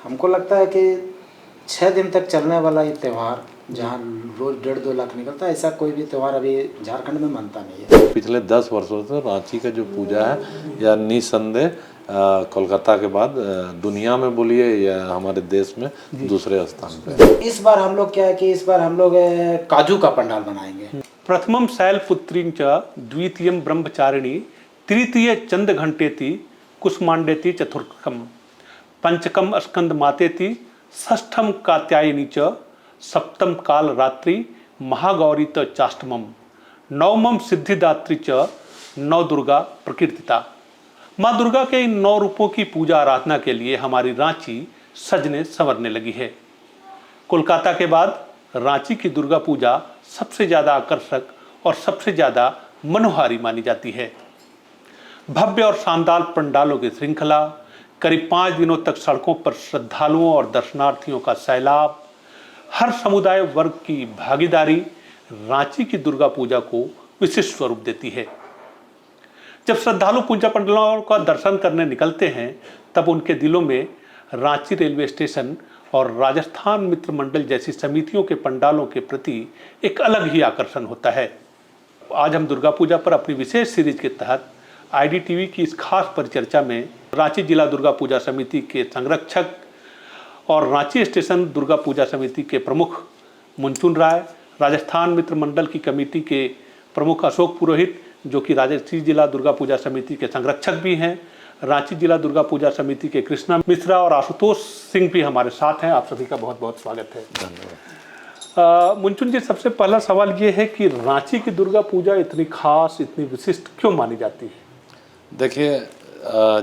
हमको लगता है कि 6 दिन तक चलने वाला ये त्यौहार, जहाँ रोज 1.5-2 लाख निकलता है, ऐसा कोई भी त्यौहार अभी झारखंड में मनता नहीं है। पिछले 10 वर्षों से रांची का जो पूजा है, या निसंदेह कोलकाता के बाद दुनिया में बोलिए या हमारे देश में दूसरे स्थान पे। इस बार हम लोग क्या है कि इस बार हम लोग काजू का पंडाल बनाएंगे। प्रथमं शैलपुत्रीं च द्वितीयं ब्रह्मचारिणी तृतीय चंद घंटेति कुष्मांडेति चतुर्थकम पंचकम स्कंद मातेति षष्ठम कात्यायनी च सप्तम काल रात्रि महागौरी त चाष्टमम नवमम सिद्धिदात्री च नौ दुर्गा प्रकीर्तिता। माँ दुर्गा के इन 9 रूपों की पूजा आराधना के लिए हमारी रांची सजने संवरने लगी है। कोलकाता के बाद रांची की दुर्गा पूजा सबसे ज़्यादा आकर्षक और सबसे ज़्यादा मनोहारी मानी जाती है। भव्य और शानदार पंडालों की श्रृंखला, करीब 5 दिनों तक सड़कों पर श्रद्धालुओं और दर्शनार्थियों का सैलाब, हर समुदाय वर्ग की भागीदारी रांची की दुर्गा पूजा को विशिष्ट स्वरूप देती है। जब श्रद्धालु पूजा पंडालों का दर्शन करने निकलते हैं, तब उनके दिलों में रांची रेलवे स्टेशन और राजस्थान मित्र मंडल जैसी समितियों के पंडालों के प्रति एक अलग ही आकर्षण होता है। आज हम दुर्गा पूजा पर अपनी विशेष सीरीज के तहत आईडीटीवी की इस खास परिचर्चा में रांची जिला दुर्गा पूजा समिति के संरक्षक और रांची स्टेशन दुर्गा पूजा समिति के प्रमुख मुंचुन राय, राजस्थान मित्र मंडल की कमेटी के प्रमुख अशोक पुरोहित, जो कि रांची जिला दुर्गा पूजा समिति के संरक्षक भी हैं, रांची जिला दुर्गा पूजा समिति के कृष्णा मिश्रा और आशुतोष सिंह भी हमारे साथ हैं। आप सभी का बहुत बहुत स्वागत है। धन्यवाद। मुंचुन जी, सबसे पहला सवाल ये है कि रांची की दुर्गा पूजा इतनी खास, इतनी विशिष्ट क्यों मानी जाती है? देखिए,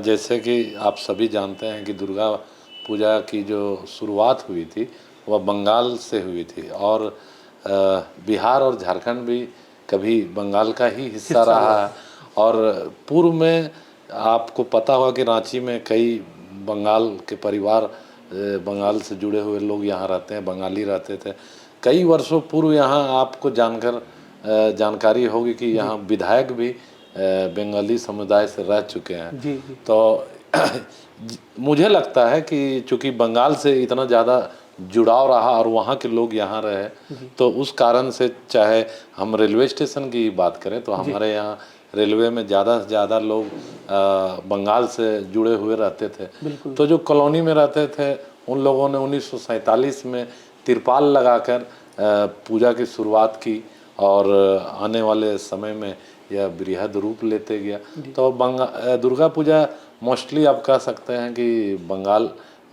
जैसे कि आप सभी जानते हैं कि दुर्गा पूजा की जो शुरुआत हुई थी वह बंगाल से हुई थी, और बिहार और झारखंड भी कभी बंगाल का ही हिस्सा रहा है। और पूर्व में आपको पता होगा कि रांची में कई बंगाल के परिवार, बंगाल से जुड़े हुए लोग यहाँ रहते हैं, बंगाली रहते थे। कई वर्षों पूर्व यहाँ आपको जानकारी होगी कि यहाँ विधायक भी बंगाली समुदाय से रह चुके हैं। जी। तो मुझे लगता है कि चूँकि बंगाल से इतना ज़्यादा जुड़ाव रहा और वहाँ के लोग यहाँ रहे, तो उस कारण से, चाहे हम रेलवे स्टेशन की बात करें तो हमारे यहाँ रेलवे में ज़्यादा से ज़्यादा लोग बंगाल से जुड़े हुए रहते थे। तो जो कॉलोनी में रहते थे उन लोगों ने 1947 में तिरपाल लगाकर पूजा की शुरुआत की, और आने वाले समय में यह बृहद रूप लेते गया। तो दुर्गा पूजा मोस्टली आप कह सकते हैं कि बंगाल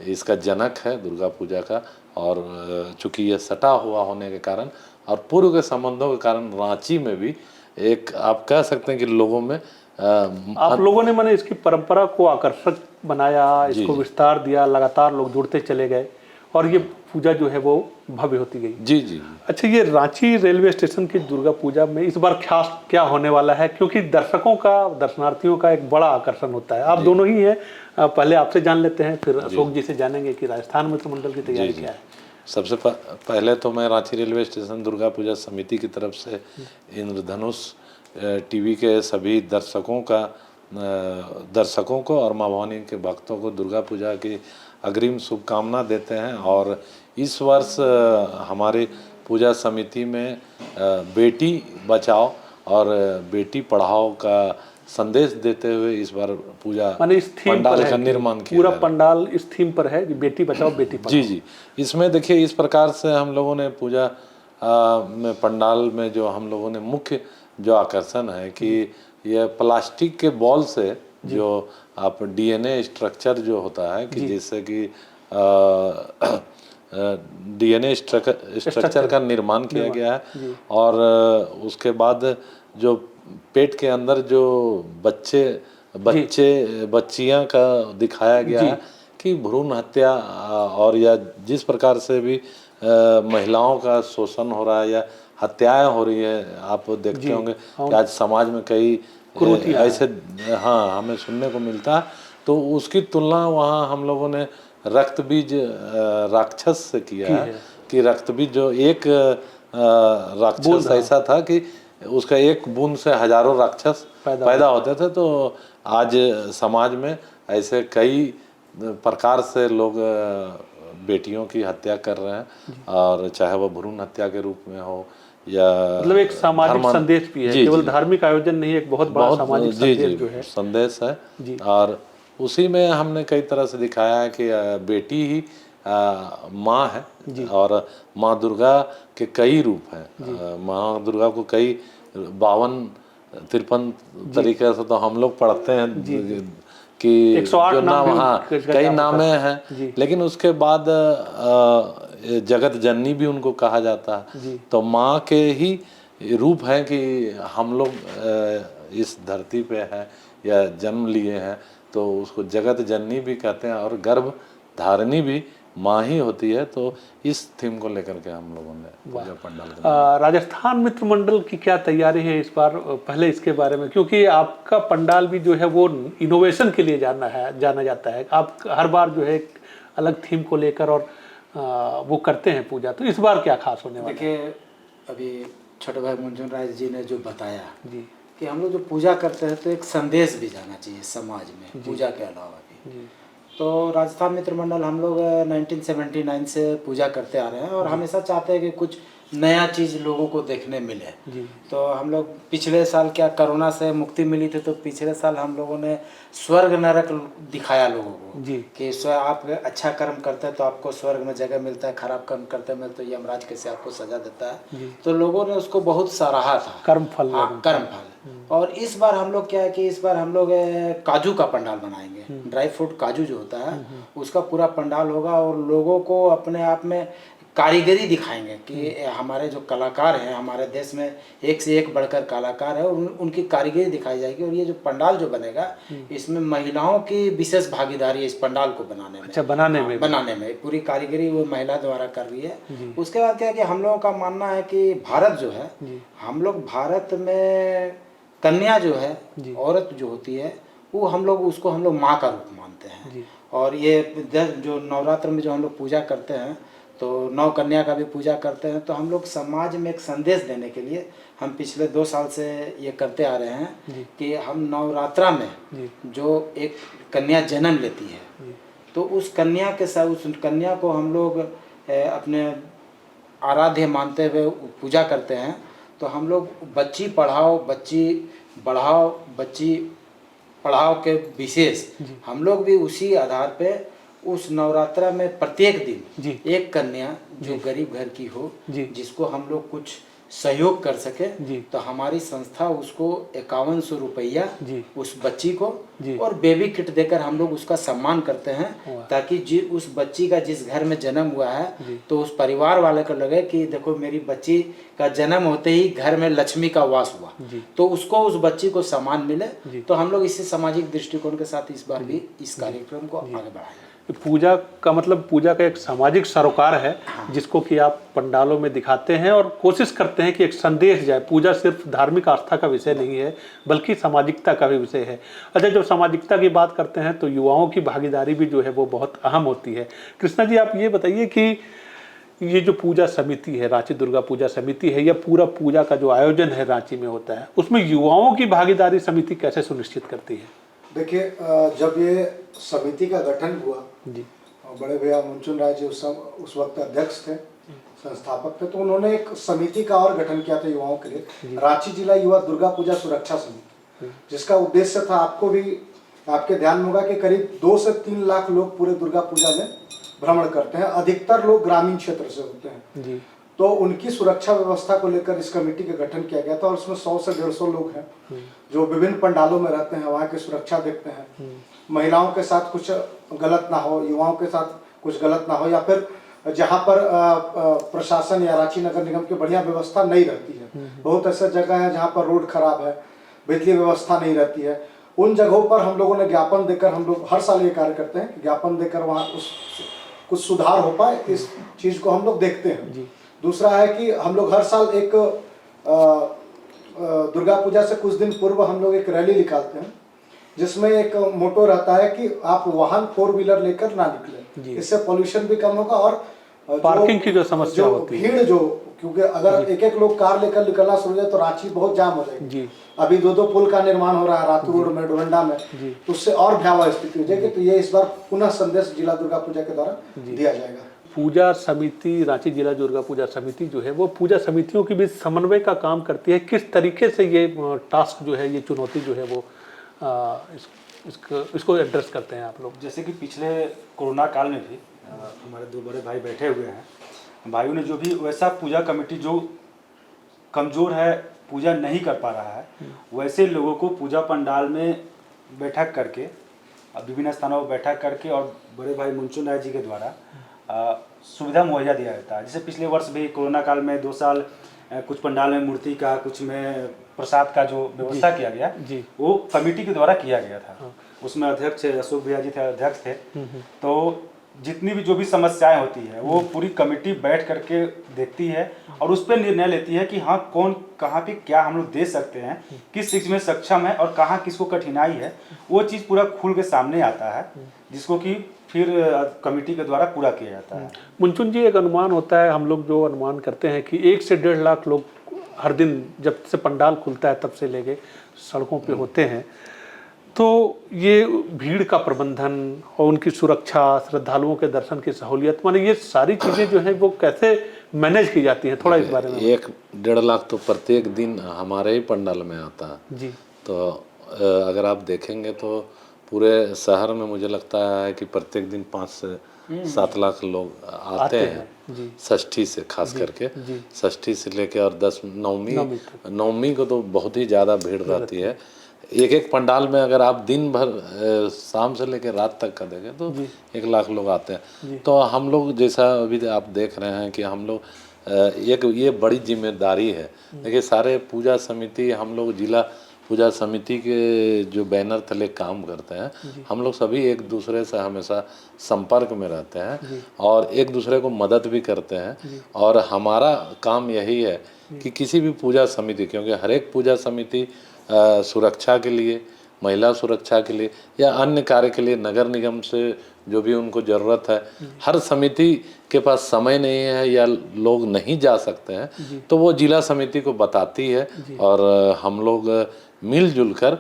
इसका जनक है दुर्गा पूजा का, और चूँकि ये सटा हुआ होने के कारण और पूर्व के संबंधों के कारण रांची में भी एक, आप कह सकते हैं कि लोगों में आप लोगों ने मैंने इसकी परंपरा को आकर्षक बनाया, इसको विस्तार दिया, लगातार लोग जुड़ते चले गए और ये पूजा जो है वो भव्य होती गई। जी। अच्छा, ये रांची रेलवे स्टेशन की दुर्गा पूजा में इस बार खास क्या होने वाला है? क्योंकि दर्शकों का, दर्शनार्थियों का एक बड़ा आकर्षण होता है। आप दोनों ही हैं, पहले आपसे जान लेते हैं, फिर अशोक जी से जानेंगे कि राजस्थान मित्र मंडल की तैयारी क्या है। सबसे पहले तो मैं रांची रेलवे स्टेशन दुर्गा पूजा समिति की तरफ से इंद्रधनुष टीवी के सभी दर्शकों को और माँ भवानी के भक्तों को दुर्गा पूजा की अग्रिम शुभकामना देते हैं। और इस वर्ष हमारे पूजा समिति में बेटी बचाओ और बेटी पढ़ाओ का संदेश देते हुए इस बार पूजा पंडाल का निर्माण किया। पूरा पंडाल इस थीम पर है कि बेटी बचाओ बेटी पढ़ाओ। जी। इसमें देखिए, इस प्रकार से हम लोगों ने पूजा में पंडाल में जो हम लोगों ने मुख्य जो आकर्षण है कि यह प्लास्टिक के बॉल से जो आप डीएनए स्ट्रक्चर जो होता है कि जैसे कि डीएनए स्ट्रक्चर का निर्माण किया गया है। और उसके बाद जो पेट के अंदर जो बच्चियां का दिखाया गया है कि भ्रूण हत्या और या जिस प्रकार से भी महिलाओं का शोषण हो रहा है या हत्याएं हो रही है, आप देखते होंगे कि आज समाज में कई ऐसे हमें सुनने को मिलता है। तो उसकी तुलना वहाँ हम लोगों ने रक्तबीज राक्षस से किया है कि रक्तबीज जो एक राक्षस ऐसा था कि उसका एक बूंद से हजारों राक्षस पैदा होते थे। तो आज समाज में ऐसे कई प्रकार से लोग बेटियों की हत्या कर रहे हैं, और चाहे वह भ्रूण हत्या के रूप में हो या मतलब एक सामाजिक संदेश भी है, जी, केवल जी, धार्मिक आयोजन नहीं, एक बहुत बड़ा सामाजिक जी संदेश जी जो है। संदेश है। जी। और उसी में हमने कई तरह से दिखाया है कि बेटी ही माँ है, और माँ दुर्गा के कई रूप हैं। माँ दुर्गा को कई 52-53 तरीके से तो हम लोग पढ़ते हैं कि 108 जो नाम नाम, भी हाँ, उसका कई क्या होता नामे है। हैं, लेकिन उसके बाद जगत जननी भी उनको कहा जाता है। तो माँ के ही रूप हैं कि हम लोग इस धरती पे हैं या जन्म लिए हैं, तो उसको जगत जननी भी कहते हैं, और गर्भ धारणी भी माँ ही होती है। तो इस थीम को लेकर के हम लोगों ने पूजा पंडाल राजस्थान मित्र मंडल की क्या तैयारी है इस बार, पहले इसके बारे में, क्योंकि आपका पंडाल भी जो है वो इनोवेशन के लिए जाना जाता है। आप हर बार जो है एक अलग थीम को लेकर और वो करते हैं पूजा, तो इस बार क्या खास होने वाला है? देखिए, अभी छोटे भाई मुंचुन राय जी ने जो बताया जी कि हम लोग जो पूजा करते हैं तो एक संदेश भी जाना चाहिए समाज में पूजा के अलावा भी। तो राजस्थान मित्र मंडल हम लोग 1979 से पूजा करते आ रहे हैं, और हमेशा चाहते हैं कि कुछ नया चीज़ लोगों को देखने मिले। तो हम लोग पिछले साल क्या कोरोना से मुक्ति मिली थी, तो पिछले साल हम लोगों ने स्वर्ग नरक दिखाया लोगों को कि आप अच्छा कर्म करते हैं तो आपको स्वर्ग में जगह मिलता है, खराब कर्म करते हैं तो यमराज कैसे आपको सजा देता है। तो लोगों ने उसको बहुत सराहा था, कर्म फल। और इस बार हम लोग क्या है कि इस बार हम लोग काजू का पंडाल बनाएंगे। ड्राई फ्रूट काजू जो होता है उसका पूरा पंडाल होगा, और लोगों को अपने आप में कारीगरी दिखाएंगे कि हमारे जो कलाकार हैं हमारे देश में एक से एक बढ़कर कलाकार है, उनकी कारीगरी दिखाई जाएगी। और ये जो पंडाल जो बनेगा इसमें महिलाओं की विशेष भागीदारी है इस पंडाल को बनाने में। अच्छा, बनाने में पूरी कारीगरी वो महिला द्वारा कर रही है। उसके बाद क्या है कि हम लोगों का मानना है कि भारत जो है, हम लोग भारत में कन्या जो है, औरत जो होती है, वो हम लोग माँ का रूप मानते हैं। और ये जो नवरात्र में जो हम लोग पूजा करते हैं, तो नौ कन्या का भी पूजा करते हैं। तो हम लोग समाज में एक संदेश देने के लिए हम पिछले 2 साल से ये करते आ रहे हैं कि हम नवरात्रा में जो एक कन्या जन्म लेती है, तो उस कन्या के साथ उस कन्या को हम लोग अपने आराध्य मानते हुए पूजा करते हैं। तो हम लोग बच्ची पढ़ाओ बच्ची बढ़ाओ बच्ची पढ़ाओ के विशेष हम लोग भी उसी आधार पे उस नवरात्रा में प्रत्येक दिन एक कन्या जो गरीब घर की हो, जिसको हम लोग कुछ सहयोग कर सके, तो हमारी संस्था उसको 5100 रुपया उस बच्ची को और बेबी किट देकर हम लोग उसका सम्मान करते हैं, ताकि उस बच्ची का जिस घर में जन्म हुआ है तो उस परिवार वाले को लगे कि देखो मेरी बच्ची का जन्म होते ही घर में लक्ष्मी का वास हुआ, तो उसको उस बच्ची को सम्मान मिले। तो हम लोग इसी सामाजिक दृष्टिकोण के साथ इस बार भी इस कार्यक्रम को आगे बढ़ाएंगे। पूजा का मतलब पूजा का एक सामाजिक सरोकार है जिसको कि आप पंडालों में दिखाते हैं और कोशिश करते हैं कि एक संदेश जाए। पूजा सिर्फ धार्मिक आस्था का विषय नहीं है बल्कि सामाजिकता का भी विषय है। अच्छा, जब सामाजिकता की बात करते हैं तो युवाओं की भागीदारी भी जो है वो बहुत अहम होती है। कृष्णा जी, आप ये बताइए कि ये जो पूजा समिति है, रांची दुर्गा पूजा समिति है, या पूरा पूजा का जो आयोजन है रांची में होता है, उसमें युवाओं की भागीदारी समिति कैसे सुनिश्चित करती है? देखिए, जब ये समिति का गठन हुआ जी, बड़े भैया मुंचुन राय जी उस वक्त अध्यक्ष थे, संस्थापक थे, तो उन्होंने एक समिति का और गठन किया था युवाओं के लिए, रांची जिला युवा दुर्गा पूजा सुरक्षा समिति, जिसका उद्देश्य था, आपको भी आपके ध्यान में होगा कि करीब 2 से 3 लाख लोग पूरे दुर्गा पूजा में भ्रमण करते हैं, अधिकतर लोग ग्रामीण क्षेत्र से होते हैं जी। तो उनकी सुरक्षा व्यवस्था को लेकर इस कमेटी का गठन किया गया था और उसमें 100 से 150 लोग हैं जो विभिन्न पंडालों में रहते हैं, वहाँ की सुरक्षा देखते हैं, महिलाओं के साथ कुछ गलत ना हो, युवाओं के साथ कुछ गलत ना हो, या फिर जहाँ पर प्रशासन या रांची नगर निगम की बढ़िया व्यवस्था नहीं रहती है, बहुत ऐसे जगह है जहाँ पर रोड खराब है, बिजली व्यवस्था नहीं रहती है, उन जगहों पर हम लोगों ने ज्ञापन देकर, हम लोग हर साल ये कार्य करते हैं, ज्ञापन देकर वहाँ कुछ सुधार हो पाए, इस चीज़ को हम लोग देखते हैं। दूसरा है कि हम लोग हर साल एक दुर्गा पूजा से कुछ दिन पूर्व हम लोग एक रैली निकालते हैं जिसमें एक मोटो रहता है कि आप वाहन 4 व्हीलर लेकर ना निकलें, इससे पोल्यूशन भी कम होगा और पार्किंग की जो समस्या होती है, भीड़ जो, क्योंकि अगर एक एक लोग कार लेकर निकलना शुरू हो जाए तो रांची बहुत जाम हो जाएगी जी। अभी 2-2 पुल का निर्माण हो रहा है रातू रोड में, डोरंडा में, तो उससे और भयावह स्थिति हो जाएगी। तो ये इस बार पुनः संदेश जिला दुर्गा पूजा के द्वारा दिया जाएगा। पूजा समिति, रांची जिला दुर्गा पूजा समिति जो है वो पूजा समितियों के बीच समन्वय का काम करती है। किस तरीके से ये टास्क जो है, ये चुनौती जो है वो इसको एड्रेस करते हैं आप लोग? जैसे कि पिछले कोरोना काल में भी हमारे 2 बड़े भाई बैठे हुए हैं, भाइयों ने जो भी वैसा पूजा कमेटी जो कमज़ोर है, पूजा नहीं कर पा रहा है, वैसे लोगों को पूजा पंडाल में बैठक करके, विभिन्न स्थानों पर बैठक करके और बड़े भाई मुंचुन राय जी के द्वारा सुविधा मुहैया दिया जाता है। जैसे पिछले वर्ष भी कोरोना काल में 2 साल कुछ पंडाल में मूर्ति का, कुछ में प्रसाद का जो व्यवस्था किया गया वो कमेटी के द्वारा किया गया था। उसमें अध्यक्ष अशोक भैया जी थे, अध्यक्ष थे। तो जितनी भी जो भी समस्याएं होती है वो पूरी कमेटी बैठ करके देखती है और उस पर निर्णय लेती है कि हाँ कौन कहाँ पे क्या हम लोग दे सकते हैं, किस चीज़ में सक्षम है और कहाँ किसको कठिनाई है, वो चीज़ पूरा खुल के सामने आता है, जिसको कि फिर कमेटी के द्वारा पूरा किया जाता है। मुंचुन जी, एक अनुमान होता है, हम लोग जो अनुमान करते हैं कि 1 से 1.5 लाख लोग हर दिन जब से पंडाल खुलता है तब से लेके सड़कों पे होते हैं। तो ये भीड़ का प्रबंधन और उनकी सुरक्षा, श्रद्धालुओं के दर्शन की सहूलियत, माने ये सारी चीज़ें जो हैं वो कैसे मैनेज की जाती हैं, थोड़ा इस बारे में? 1-1.5 लाख तो प्रत्येक दिन हमारे ही पंडाल में आता है जी। तो अगर आप देखेंगे तो पूरे शहर में मुझे लगता है कि प्रत्येक दिन 5 से 7 लाख लोग आते हैं षष्ठी से, खास करके षष्ठी से लेके और 10 नवमी को तो बहुत ही ज़्यादा भीड़ रहती है। एक पंडाल में अगर आप दिन भर शाम से लेकर रात तक का देखें तो 1 लाख लोग आते हैं। तो हम लोग, जैसा अभी आप देख रहे हैं कि हम लोग एक ये बड़ी जिम्मेदारी है। देखिए, सारे पूजा समिति, हम लोग जिला पूजा समिति के जो बैनर तले काम करते हैं, हम लोग सभी एक दूसरे से हमेशा संपर्क में रहते हैं और एक दूसरे को मदद भी करते हैं। और हमारा काम यही है कि किसी भी पूजा समिति, क्योंकि हर एक पूजा समिति सुरक्षा के लिए, महिला सुरक्षा के लिए या अन्य कार्य के लिए नगर निगम से जो भी उनको ज़रूरत है, हर समिति के पास समय नहीं है या लोग नहीं जा सकते हैं तो वो जिला समिति को बताती है और हम लोग मिलजुल कर,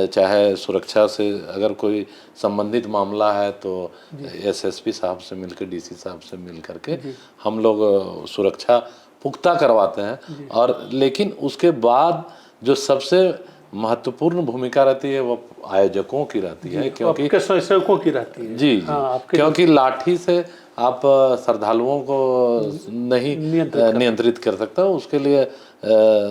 चाहे सुरक्षा से अगर कोई संबंधित मामला है तो एसएसपी साहब से मिलकर, डीसी साहब से मिल करके हम लोग सुरक्षा पुख्ता करवाते हैं। और लेकिन उसके बाद जो सबसे महत्वपूर्ण भूमिका रहती है वो आयोजकों की रहती है, क्योंकि स्वयंसेवकों की रहती है। जी, क्योंकि लाठी से आप श्रद्धालुओं को नहीं नियंत्रित कर सकता, उसके लिए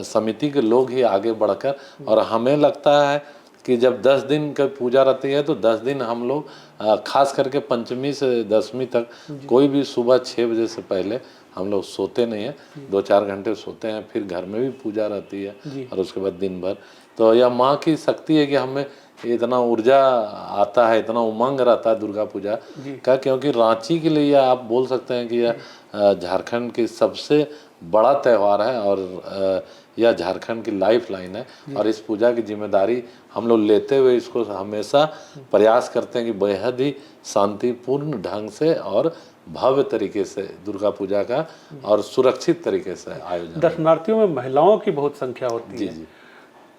समिति के लोग ही आगे बढ़कर, और हमें लगता है कि जब 10 दिन का पूजा रहती है तो 10 दिन हम लोग खास करके पंचमी से दशमी तक कोई भी सुबह 6 बजे से पहले हम लोग सोते नहीं हैं, 2-4 घंटे सोते हैं, फिर घर में भी पूजा रहती है और उसके बाद दिन भर। तो यह माँ की शक्ति है कि हमें इतना ऊर्जा आता है, इतना उमंग रहता है दुर्गा पूजा का, क्योंकि रांची के लिए आप बोल सकते हैं कि यह झारखंड की सबसे बड़ा त्यौहार है और यह झारखंड की लाइफ लाइन है। और इस पूजा की जिम्मेदारी हम लोग लेते हुए इसको हमेशा प्रयास करते हैं कि बेहद ही शांतिपूर्ण ढंग से और भव्य तरीके से दुर्गा पूजा का और सुरक्षित तरीके से आयोजन। दर्शनार्थियों में महिलाओं की बहुत संख्या होती है,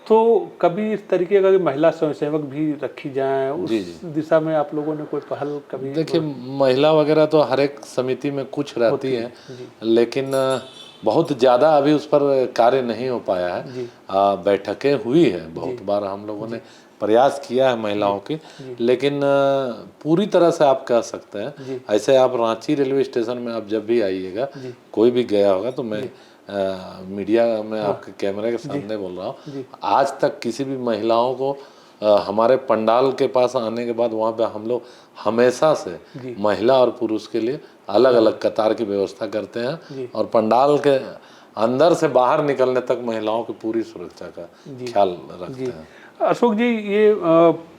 तो कभी इस तरीके का महिला स्वयंसेवक भी रखी जाए, उस दिशा में आप लोगों ने कोई पहल कभी? देखिए, महिला वगैरह तो हर एक समिति में कुछ रहती है, लेकिन बहुत ज़्यादा अभी उस पर कार्य नहीं हो पाया है। बैठकें हुई है, बहुत बार हम लोगों ने प्रयास किया है महिलाओं की, लेकिन पूरी तरह से आप कह सकते हैं। ऐसे आप रांची रेलवे स्टेशन में आप जब भी आइएगा, कोई भी गया होगा तो मैं मीडिया में आपके कैमरे के सामने बोल रहा हूँ, आज तक किसी भी महिलाओं को हमारे पंडाल के पास आने के बाद वहाँ पे हम लोग हमेशा से महिला और पुरुष के लिए अलग अलग कतार की व्यवस्था करते हैं और पंडाल के अंदर से बाहर निकलने तक महिलाओं की पूरी सुरक्षा का ख्याल रखते हैं। अशोक जी, ये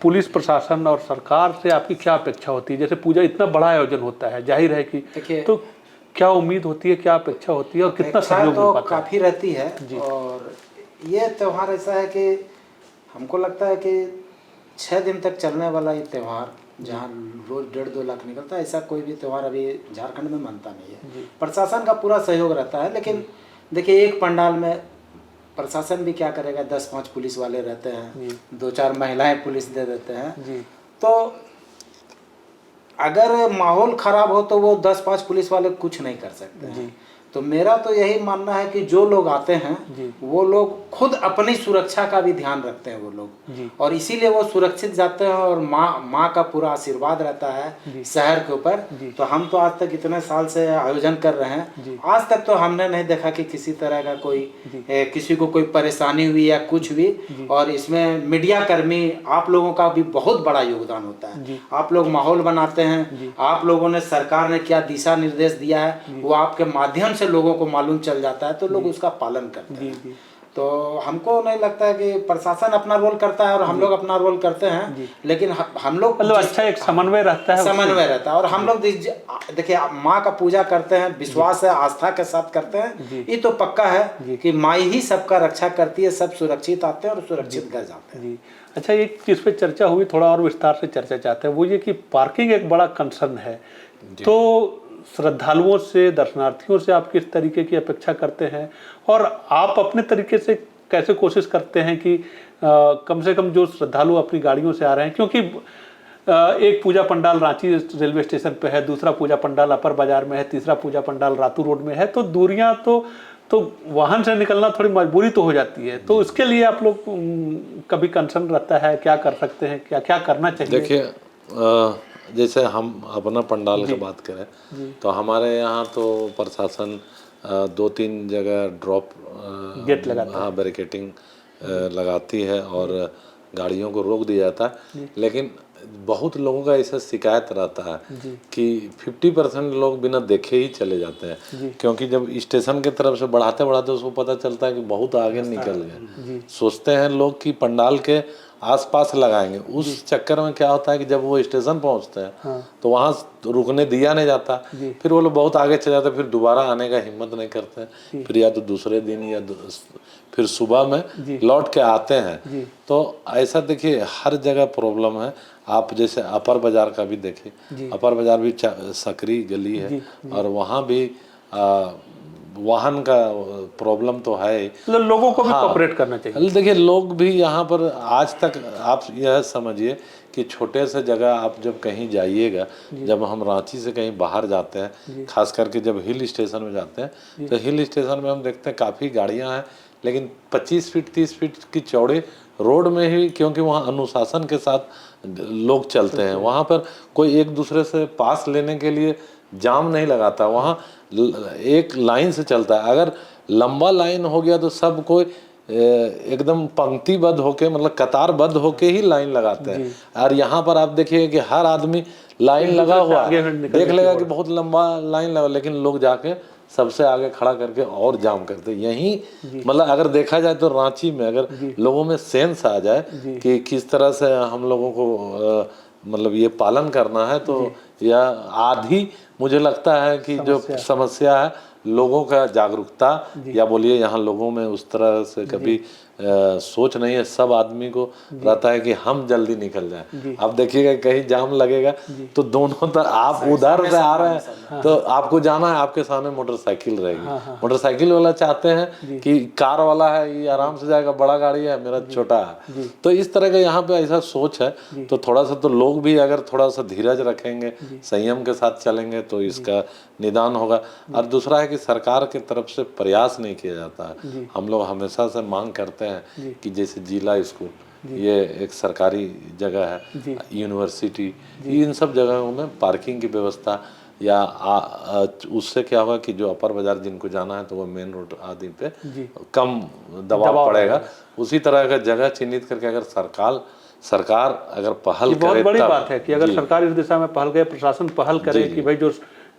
पुलिस प्रशासन और सरकार से आपकी क्या अपेक्षा होती है? जैसे पूजा इतना बड़ा आयोजन होता है, जाहिर है कि तो क्या उम्मीद होती है, क्या अपेक्षा होती है और कितना सहयोग मिल पाता है? काफ़ी रहती है। और ये त्यौहार ऐसा है कि हमको लगता है कि 6 दिन तक चलने वाला ये त्यौहार जहाँ रोज 1.5-2 लाख निकलता है, ऐसा कोई भी त्यौहार अभी झारखंड में मनता नहीं है। प्रशासन का पूरा सहयोग रहता है, लेकिन देखिए एक पंडाल में प्रशासन भी क्या करेगा, 10-5 पुलिस वाले रहते हैं, 2-4 महिलाएं पुलिस दे देते हैं। तो अगर माहौल खराब हो तो वो 10-5 पुलिस वाले कुछ नहीं कर सकते हैं। तो मेरा तो यही मानना है कि जो लोग आते हैं वो लोग खुद अपनी सुरक्षा का भी ध्यान रखते हैं वो लोग, और इसीलिए वो सुरक्षित जाते हैं और माँ का पूरा आशीर्वाद रहता है शहर के ऊपर। तो हम तो आज तक इतने साल से आयोजन कर रहे हैं, आज तक तो हमने नहीं देखा कि किसी तरह का कोई किसी को कोई परेशानी हुई या कुछ भी। और इसमें मीडिया कर्मी आप लोगों का भी बहुत बड़ा योगदान होता है। आप लोग माहौल बनाते हैं, आप लोगों ने सरकार ने क्या दिशा निर्देश दिया है वो आपके माध्यम से लोगों को मालूम चल जाता है, तो लोग उसका पालन करते हैं। तो हमको नहीं लगता है कि प्रशासन अपना रोल करता है और हम लोग अपना रोल करते हैं, लेकिन हम लोग मतलब अच्छा एक समन्वय रहता है, समन्वय रहता है। और हम लोग देखिए माँ का पूजा करते हैं, विश्वास है, आस्था के साथ करते हैं। ये तो पक्का है कि माँ ही सबका रक्षा करती है, सब सुरक्षित आते हैं और सुरक्षित घर जाते हैं। अच्छा, एक चीज़ पे चर्चा हुई, थोड़ा और विस्तार से चर्चा चाहते हैं, वो ये कि पार्किंग एक बड़ा कंसर्न है। तो श्रद्धालुओं से, दर्शनार्थियों से आप किस तरीके की अपेक्षा करते हैं, और आप अपने तरीके से कैसे कोशिश करते हैं कि कम से कम जो श्रद्धालु अपनी गाड़ियों से आ रहे हैं, क्योंकि एक पूजा पंडाल रांची रेलवे स्टेशन पे है, दूसरा पूजा पंडाल अपर बाजार में है, तीसरा पूजा पंडाल रातू रोड में है, तो दूरियां तो वाहन से निकलना थोड़ी मजबूरी तो हो जाती है। तो इसके लिए आप लोग कभी कंसर्न रहता है, क्या कर सकते हैं, क्या क्या करना चाहिए? देखिए जैसे हम अपना पंडाल की बात करें तो हमारे यहाँ तो प्रशासन 2-3 जगह ड्रॉप गेट लगाता है, बैरिकेटिंग लगाती है और गाड़ियों को रोक दिया जाता है। लेकिन बहुत लोगों का ऐसा शिकायत रहता है कि 50% लोग बिना देखे ही चले जाते हैं, क्योंकि जब स्टेशन की तरफ से बढ़ाते बढ़ाते उसको पता चलता है कि बहुत आगे निकल गए। सोचते हैं लोग कि पंडाल के आसपास लगाएंगे, उस चक्कर में क्या होता है कि जब वो स्टेशन पहुंचते हैं तो वहाँ रुकने दिया नहीं जाता, फिर वो लोग बहुत आगे चले जाते हैं, फिर दोबारा आने का हिम्मत नहीं करते हैं, फिर या तो दूसरे दिन या फिर सुबह में लौट के आते हैं। तो ऐसा देखिए हर जगह प्रॉब्लम है। आप जैसे अपर बाजार का भी देखिए, अपर बाजार भी सकरी गली है और वहाँ भी वाहन का प्रॉब्लम तो है, लोगों को भी कोऑपरेट करना चाहिए। देखिए लोग भी यहाँ पर आज तक आप यह समझिए कि छोटे से जगह आप जब कहीं जाइएगा, जब हम रांची से कहीं बाहर जाते हैं, खास करके जब हिल स्टेशन में जाते हैं, तो हिल स्टेशन में हम देखते हैं काफ़ी गाड़ियाँ हैं, लेकिन 25 फीट 30 फीट की चौड़े रोड में ही, क्योंकि वहाँ अनुशासन के साथ लोग चलते हैं, वहाँ पर कोई एक दूसरे से पास लेने के लिए जाम नहीं लगाता, वहाँ एक लाइन से चलता है। अगर लंबा लाइन हो गया तो सब कोई एकदम पंक्तिबद्ध होके, मतलब कतारबद्ध होके ही लाइन लगाते हैं। और यहाँ पर आप देखिए कि हर आदमी लाइन लगा हुआ देख लेगा कि बहुत लंबा लाइन लगा, लेकिन लोग जाके सबसे आगे खड़ा करके और जाम करते। यही मतलब अगर देखा जाए तो रांची में अगर लोगों में सेंस आ जाए कि किस तरह से हम लोगों को मतलब ये पालन करना है, तो यह आधी मुझे लगता है कि जो समस्या है लोगों का जागरूकता, या बोलिए यहाँ लोगों में उस तरह से कभी सोच नहीं है। सब आदमी को रहता है कि हम जल्दी निकल जाएं। अब देखिएगा कहीं जाम लगेगा तो दोनों तरफ आप उधर से आ रहे हैं तो आपको जाना है, आपके सामने मोटरसाइकिल रहेगी। मोटरसाइकिल वाला चाहते हैं कि कार वाला है ये आराम से जाएगा, बड़ा गाड़ी है मेरा छोटा है। तो इस तरह का यहाँ पे ऐसा सोच है। तो थोड़ा सा तो लोग भी अगर थोड़ा सा धीरज रखेंगे, संयम के साथ चलेंगे तो इसका निदान होगा। और दूसरा है कि सरकार की तरफ से प्रयास नहीं किया जाता है। हम लोग हमेशा से मांग करते हैं कि जैसे जिला स्कूल, ये एक सरकारी जगह है, यूनिवर्सिटी, इन सब जगहों में पार्किंग की व्यवस्था, या उससे क्या होगा कि जो अपर बाजार जिनको जाना है तो वो मेन रोड आदि पे कम दबाव पड़ेगा। उसी तरह का जगह चिन्हित करके अगर सरकार अगर पहल करे, बहुत बड़ी बात है कि अगर सरकार इस दिशा में पहल करे, प्रशासन पहल करे कि भाई जो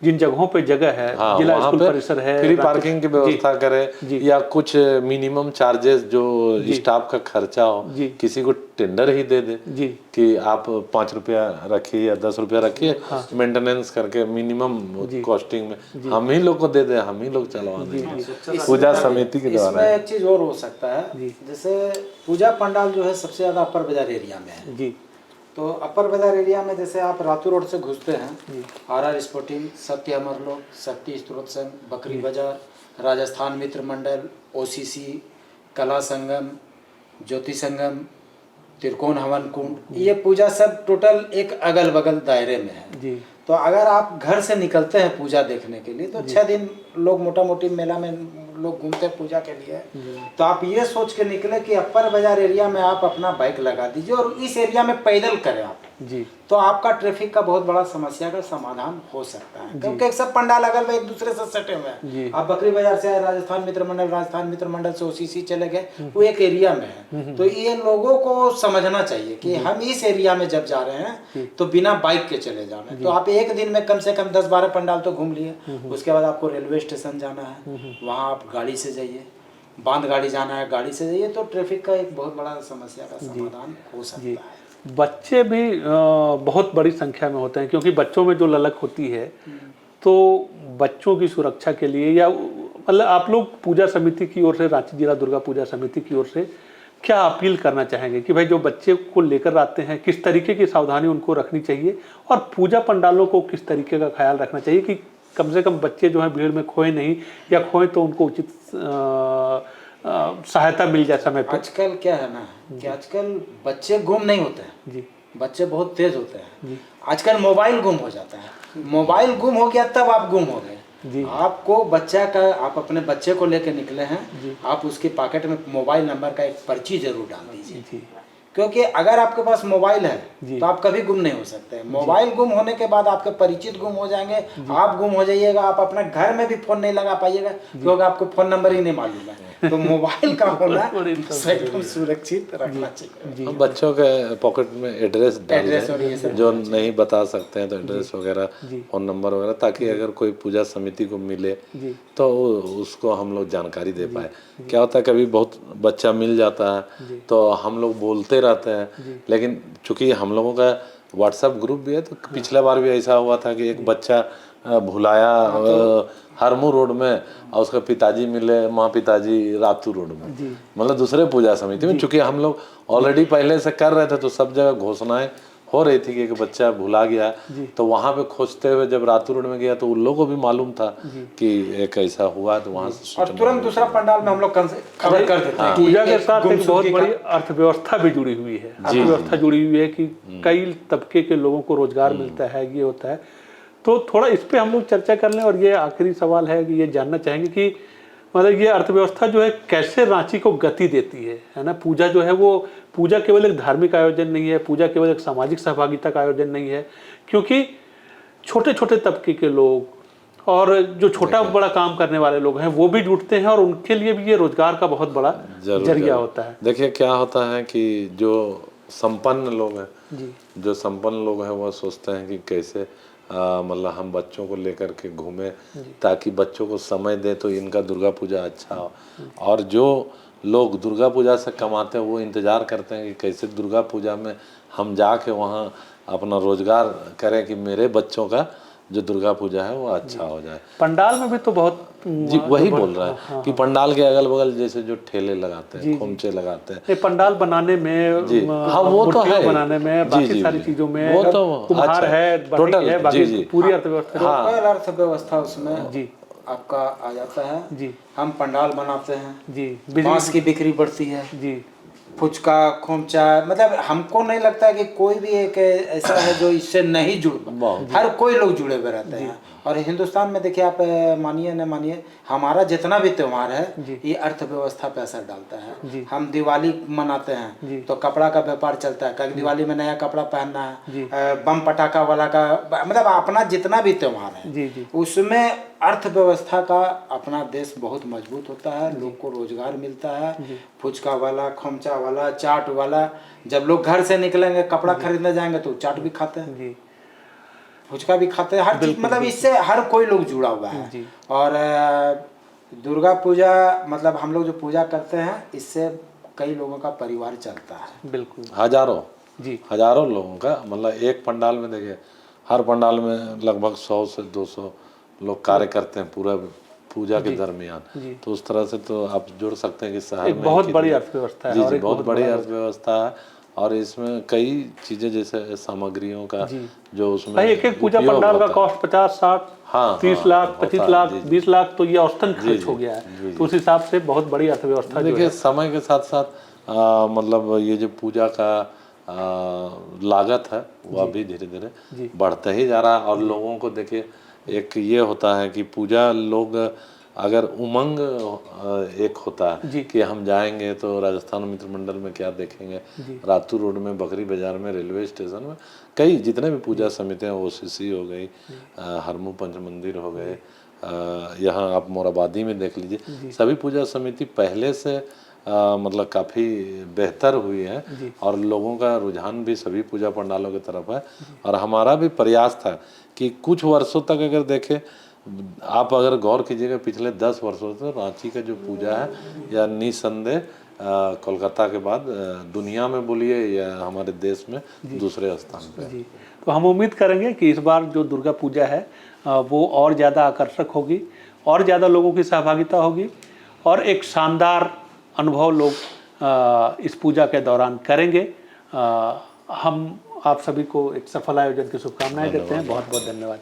जिन जगहों पे जगह है, जिला स्कूल परिसर है, फ्री पार्किंग की व्यवस्था करे, या कुछ मिनिमम चार्जेस जो स्टाफ का खर्चा हो किसी को टेंडर ही दे दे कि आप 5 रुपया रखिए या 10 रुपया रखिए, मेंटेनेंस करके मिनिमम कॉस्टिंग में हम ही लोग को दे दे, हम ही लोग चलवा दें पूजा समिति के द्वारा। इसमें एक चीज और हो सकता है, जैसे पूजा पंडाल जो है सबसे ज्यादा अपर बाजार एरिया में है, तो अपर बाजार एरिया में जैसे आप रातू रोड से घुसते हैं, RR स्पोर्टिंग, सत्य अमरलोक, शक्ति स्त्रोत संघ, बकरी बाजार, राजस्थान मित्र मंडल, OCC, कला संगम, ज्योति संगम, त्रिकोण हवन कुंड, ये पूजा सब टोटल एक अगल बगल दायरे में है जी। तो अगर आप घर से निकलते हैं पूजा देखने के लिए तो 6 दिन लोग मोटा मोटी मेला में लोग घूमते हैं पूजा के लिए। तो आप ये सोच के निकले कि अपर बाजार एरिया में आप अपना बाइक लगा दीजिए और इस एरिया में पैदल करें आप, जी। तो आपका ट्रैफिक का बहुत बड़ा समस्या का समाधान हो सकता है, क्योंकि एक सब पंडाल अगल में एक दूसरे से सटे हुए हैं। आप बकरी बाजार से आए, राजस्थान मित्र मंडल से OCC चले गए, वो एक एरिया में है। तो ये लोगों को समझना चाहिए कि हम इस एरिया में जब जा रहे हैं तो बिना बाइक के चले जाना है। तो आप एक दिन में कम से कम 10-12 पंडाल तो घूम लिए, उसके बाद आपको रेलवे स्टेशन जाना है, वहाँ आप गाड़ी से जाइए, बांध गाड़ी जाना है गाड़ी से जाइए, तो ट्रैफिक का एक बहुत बड़ा समस्या का समाधान हो सकता है। बच्चे भी बहुत बड़ी संख्या में होते हैं, क्योंकि बच्चों में जो ललक होती है, तो बच्चों की सुरक्षा के लिए या मतलब आप लोग पूजा समिति की ओर से, रांची जिला दुर्गा पूजा समिति की ओर से क्या अपील करना चाहेंगे कि भाई जो बच्चे को लेकर आते हैं किस तरीके की सावधानी उनको रखनी चाहिए और पूजा पंडालों को किस तरीके का ख्याल रखना चाहिए कि कम से कम बच्चे जो हैं भीड़ में खोए नहीं, या खोए तो उनको उचित सहायता मिल जाए समय पर। आजकल क्या है ना कि आजकल बच्चे गुम नहीं होते हैं जी, बच्चे बहुत तेज होते हैं। आजकल मोबाइल गुम हो जाता है, मोबाइल गुम हो गया तब आप गुम हो गए। आपको बच्चा का, आप अपने बच्चे को लेकर निकले हैं, आप उसके पॉकेट में मोबाइल नंबर का एक पर्ची जरूर डाल दीजिए, क्योंकि अगर आपके पास मोबाइल है तो आप कभी गुम नहीं हो सकते। मोबाइल गुम होने के बाद आपके परिचित गुम हो जाएंगे, आप गुम हो जाइएगा, आप अपने घर में भी फोन नहीं लगा पाइएगा क्योंकि आपको फोन नंबर ही नहीं मालूम है। तो मोबाइल का होना एकदम सुरक्षित रखना चाहिए। हम बच्चों के पॉकेट में एड्रेस डाल दें, जो नहीं बता सकते हैं तो एड्रेस वगैरह, फोन नंबर वगैरह, ताकि अगर कोई पूजा समिति को मिले तो उसको हम लोग जानकारी दे पाए। क्या होता है कभी बहुत बच्चा मिल जाता है तो हम लोग बोलते रहते हैं, लेकिन चूंकि हम लोगों का व्हाट्सएप ग्रुप भी है, तो पिछला बार भी ऐसा हुआ था कि एक बच्चा भुलाया हरमू रोड में और उसका पिताजी मिले माँ पिताजी रातू रोड में, मतलब दूसरे पूजा समिति में। चूंकि हम लोग ऑलरेडी पहले से कर रहे थे तो सब जगह घोषणाएं हो रही थी कि एक बच्चा भुला गया, तो वहाँ पे खोजते हुए जब रातू रोड में गया तो उन लोगों को भी मालूम था कि एक ऐसा हुआ, तो वहाँ से और तुरंत दूसरा पंडाल में हम लोग खबर कर देते हैं। पूजा के साथ एक बहुत बड़ी अर्थव्यवस्था भी जुड़ी हुई है, अर्थव्यवस्था जुड़ी हुई है कि कई तबके के लोगों को रोजगार मिलता है, ये होता है। तो थोड़ा इस पे हम लोग चर्चा कर लें। और ये आखिरी सवाल है कि ये जानना चाहेंगे कि मतलब ये अर्थव्यवस्था जो है कैसे रांची को गति देती है ना। पूजा जो है वो पूजा केवल एक धार्मिक आयोजन नहीं है, पूजा केवल एक सामाजिक सहभागिता का आयोजन नहीं है, क्योंकि छोटे छोटे तबके के लोग और जो छोटा बड़ा काम करने वाले लोग हैं वो भी जुटते हैं और उनके लिए भी ये रोजगार का बहुत बड़ा जरिया होता है। देखिए क्या होता है कि जो संपन्न लोग हैं, जो संपन्न लोग हैं वो सोचते हैं कि कैसे मतलब हम बच्चों को लेकर के घूमें ताकि बच्चों को समय दे तो इनका दुर्गा पूजा अच्छा हो। और जो लोग दुर्गा पूजा से कमाते हैं वो इंतज़ार करते हैं कि कैसे दुर्गा पूजा में हम जाके वहाँ अपना रोजगार करें कि मेरे बच्चों का जो दुर्गा पूजा है वो अच्छा हो जाए। पंडाल में भी तो बहुत जी वही बोल रहा है कि पंडाल के अगल बगल जैसे जो ठेले लगाते हैं, खोमचे लगाते हैं, पंडाल बनाने में, जी हाँ वो तो है, बनाने में, बाकी सारी चीजों में वो तो कुम्हार है, टोटल है, बाकी पूरी अर्थव्यवस्था, अर्थव्यवस्था उसमें जी आपका आ जाता है। जी हम पंडाल बनाते हैं जी, बांस की बिक्री बढ़ती है जी, फुचका खोमचा, मतलब हमको नहीं लगता कि कोई भी एक ऐसा है जो इससे नहीं जुड़, हर कोई लोग जुड़े हुए रहते हैं। और हिंदुस्तान में देखिए आप मानिए न मानिए, हमारा जितना भी त्यौहार है ये अर्थव्यवस्था पे असर डालता है। हम दिवाली मनाते हैं तो कपड़ा का व्यापार चलता है, कभी दिवाली में नया कपड़ा पहनना है, बम पटाखा वाला का, मतलब अपना जितना भी त्यौहार है उसमें अर्थव्यवस्था का अपना देश बहुत मजबूत होता है, लोग को रोजगार मिलता है। फुचका वाला, खोमचा वाला, चाट वाला, जब लोग घर से निकलेंगे कपड़ा खरीदने जाएंगे तो चाट भी खाते हैं, फुचका भी खाते हैं, हर चीज, मतलब इससे हर कोई लोग जुड़ा हुआ है। और दुर्गा पूजा मतलब हम लोग जो पूजा करते हैं इससे कई लोगों का परिवार चलता है, बिल्कुल हजारों लोगों का, मतलब एक पंडाल में देखिए हर पंडाल में लगभग 100 से 200 लोग कार्य करते हैं पूरा पूजा के दरमियान। तो उस तरह से तो आप जोड़ सकते हैं कि शहर में बहुत बड़ी अर्थव्यवस्था है, जी बहुत बड़ी अर्थव्यवस्था है। और इसमें कई चीजें जैसे सामग्रियों का जो उसमें भाई एक एक पूजा उपयोग पंडाल का होता है। कॉस्ट 50-60 हाँ, 30 हाँ, लाख होता 25 है, लाख जी, जी। 20 लाख तो ये औसतन खर्च जी, हो गया जी, है। तो उस हिसाब से बहुत बड़ी अर्थव्यवस्था जो देखिए है। समय के साथ साथ मतलब ये जो पूजा का लागत है वो अभी धीरे धीरे बढ़ता ही जा रहा है। और लोगों को देखिए एक ये होता है कि पूजा लोग अगर उमंग एक होता है कि हम जाएंगे तो राजस्थान मित्र मंडल में क्या देखेंगे, रातू रोड में, बकरी बाजार में, रेलवे स्टेशन में, कई जितने भी पूजा समितियाँ, ओसीसी हो गई, हरमू पंच मंदिर हो गए, यहाँ आप मोराबादी में देख लीजिए, सभी पूजा समिति पहले से मतलब काफ़ी बेहतर हुई है और लोगों का रुझान भी सभी पूजा पंडालों की तरफ है। और हमारा भी प्रयास था कि कुछ वर्षों तक अगर देखें, आप अगर गौर कीजिएगा पिछले 10 वर्षों से रांची का जो पूजा है या निसंदेह कोलकाता के बाद दुनिया में बोलिए या हमारे देश में दूसरे स्थान पे। जी, तो हम उम्मीद करेंगे कि इस बार जो दुर्गा पूजा है वो और ज़्यादा आकर्षक होगी, और ज़्यादा लोगों की सहभागिता होगी और एक शानदार अनुभव लोग इस पूजा के दौरान करेंगे। हम आप सभी को एक सफल आयोजन की शुभकामनाएं देते हैं। बहुत बहुत धन्यवाद।